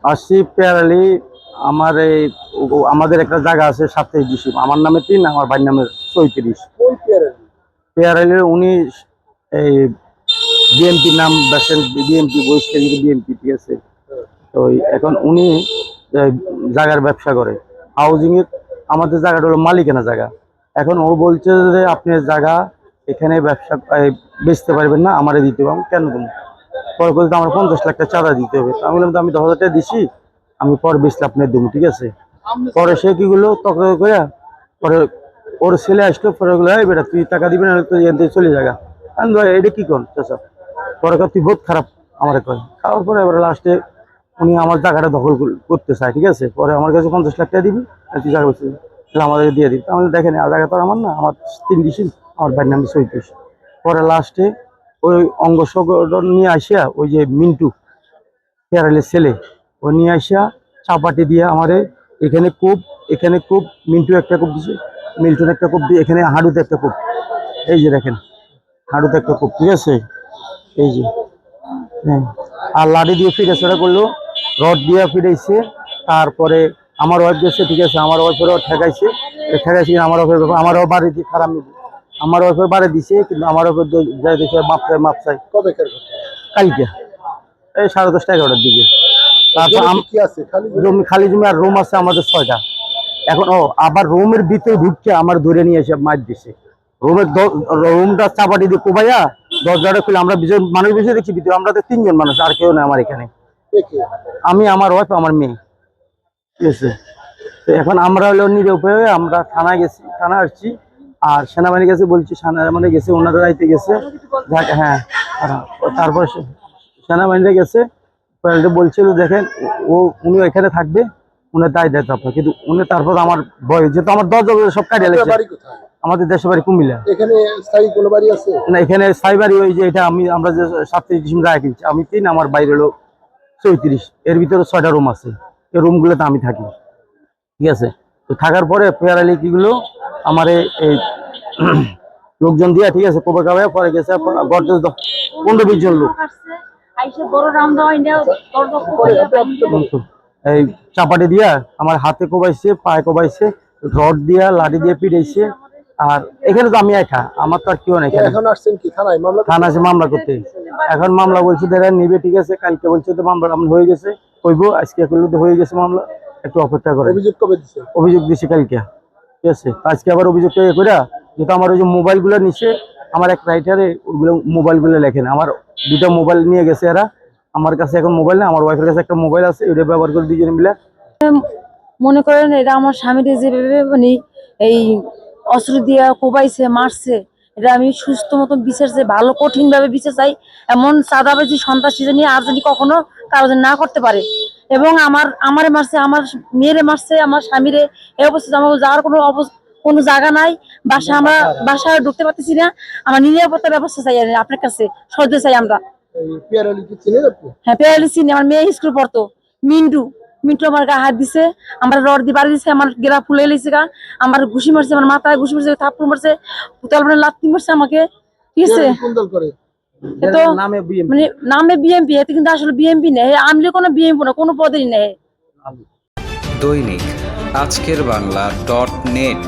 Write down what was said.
আসছি পেয়ারালি। আমাদের একটা জায়গা আছে 27 ডিসি, আমার নামে 3, আমার ভাইয়ের নামে 34। পেয়ারালির উনি এই বিএমপি নাম বেসেন, বিএমপি বহিষ্কার বিএমপি, ঠিক আছে। তো এখন উনি জায়গার ব্যবসা করে হাউজিং এর। আমাদের জায়গাটা হলো মালিকানা জায়গা। এখন ও বলছে যে আপনি জায়গা এখানে ব্যবসা বেচতে পারবেন না, আমারে দিতে হবে। কেন তুমি? পরে বলতে আমার 50 লাখ টাকা চাঁদা দিতে হবে। আমি বললাম আমি 10,000 টাকা দিছি, আমি পরে বেচলে আপনার দেবো, ঠিক আছে। পরে সে কি গুলো তকরার করে, পরে ওর ছেলে আসলো, পরে বললো এই বেটা তুই টাকা দিবি না, তুই এখান থেকে চলে যাগা। আমি ভাই এটা কি কর চাচা? পরে তুই বহুত খারাপ আমার কয়। খাওয়ার পরে এবার লাস্টে উনি আমার জায়গাটা দখল করতে চায়, ঠিক আছে। পরে আমার কাছে 50 লাখ টাকা দিবি, তুই জায়গা বলছি আমাদেরকে দিয়ে দিবি। আমি দেখেন জায়গা তো আমার না, আমার 3 ডিসি, আমার ভাইয়ের নাম 34। পরে লাস্টে ওই অঙ্গ সংগঠন নিয়ে আসিয়া, ওই যে মিন্টু পেয়ারালের ছেলে, ও নিয়ে আসিয়া চাপাটি দিয়ে আমারে এখানে কূপ মিন্টু একটা কূপ দিছে, মিল্টন একটা কূপ দিয়ে, এখানে হাঁড়ুতে একটা কূপ, এই যে দেখেন হাঁড়ুতে একটা কূপ, ঠিক আছে। এই যে হ্যাঁ, আর লাঠি দিয়ে ফিরেছড়া করলো, রড দিয়ে ফিরেছে। তারপরে আমার ওয়াইফ গেছে, ঠিক আছে, আমার ওয়াইফেরও ঠেকাইছে। আমার ওয়াইফের ব্যাপার, আমারও বাড়ি দিয়ে খারাপ, আমার ওয়াইফের বাড়ি দিছে, কিন্তু আমার ওয়াইফের যাই দেখে মাপ চাই কালকে এই 10:30 11টার দিকে। তারপর জমি, খালি জমি আর রুম আছে আমাদের 6টা। এখন আবার রুমের ভিতরে ঢুকছে আমার ধরে নিয়ে এসে মাছ দিছে। রুমটা চাপাটি দিয়ে কোবাইয়া দরজাটা খুলে, আমরা মানুষ বেশি দেখছি ভিতরে, আমরা তো 3 জন মানুষ, আর কেউ নেই আমার এখানে। আমি, আমার ওয়াইফ, আমার মেয়ে, ঠিক আছে। তো এখন আমরা হলো নিরুপায়, আমরা থানায় গেছি, থানা আসছি। আর সেনাবাহিনী গেছে, বলছি সেনাবাহিনী গেছে, ওনারা রাইতে গেছে। হ্যাঁ, তারপর সেনাবাহিনীরা গেছে, বলছিল দেখেন উনি এখানে থাকবে, উনি দায় দায়িত্ব আপনার। কিন্তু উনি তারপর আমার বয়স যেহেতু আমার 10 সব কাটিয়ে লাগছে। আমাদের দেশের বাড়ি কুমিল্লা। এখানে স্থায়ী কোনো বাড়ি আছে না, এখানে স্থায়ী বাড়ি ওই যে এটা আমরা যে 27 ডিসেম্বর জায়গা কিনছি, আমি 3, আমার বাইরে হলো 34। এর ভিতরে 6টা রুম আছে, এই রুমগুলোতে আমি থাকি, ঠিক আছে। তো থাকার পরে পেয়ারালি কিগুলো আমার এই লোকজন দিয়া, ঠিক আছে, কোপা কাবায় পরে গেছে 15-20 জন লোক এই চাপাটি দিয়া আমার হাতে কোবাইছে, পায়ে কোবাইছে, রড দিয়া লাঠি দিয়ে পিটাইছে। আর এখানে তো আমি একা, আমার তো আর কেউ নেই। থানা আছে মামলা করতে। এখন মামলা বলছে দেখা নিবে, ঠিক আছে। কালকে বলছে তো মামলা হয়ে গেছে, কইবো আজকে করলে তো হয়ে গেছে মামলা, একটু অপেক্ষা করে। অভিযোগ দিছে কালকে, ঠিক আছে। আজকে আবার অভিযোগটা করে, যেহেতু আমার ওই যে মোবাইল গুলো নিচ্ছে, আমার এক রাইটারে ওইগুলো মোবাইল গুলো লেখেন, আমার 2টা মোবাইল নিয়ে গেছে এরা। আমার কাছে এখন মোবাইল না, আমার ওয়াইফের কাছে একটা মোবাইল আছে, ওইটা ব্যবহার করে 2 জনে মিলে। মনে করেন এটা আমার স্বামীকে যেভাবে মানে এই অস্ত্র দিয়ে কোবাইছে, মারছে, এটা আমি সুস্থ মতন বিচার চাই, ভালো কঠিন ভাবে বিচার চাই। এমন চাঁদাবাজি সন্ত্রাসী নিয়ে আর যদি কখনো কারো না করতে পারে। এবং আমারে মারছে, আমার মেয়েরে মারছে, আমার স্বামীরে। এই অবস্থা আমার যাওয়ার কোনো জায়গা নাই, আমরা বাসায় ঢুকতে পারতেছি না। আমার নিরাপত্তার ব্যবস্থা চাই আপনার কাছে, সহ্য চাই আমরা। হ্যাঁ, পেয়ারালি চিনি, আমার মেয়ে স্কুল পড়তো। মিন্টু আমার গায়ে হাত দিছে, আমার রড দিয়ে বাড়ি দিছে, আমার গেলা ফুলে গেছে গা, আমার ঘুষি মারছে, আমার মাথায় ঘুষি মারছে, থাপ্পড় মারছে, লাত্তি মারছে আমাকে, ঠিক আছে। মানে নামে বিএমপি, এতে কিন্তু আসলে বিএমপি নেই, আমলে কোনো বিএমপি না, কোনো পদেই নেই। দৈনিক আজকের বাংলা.net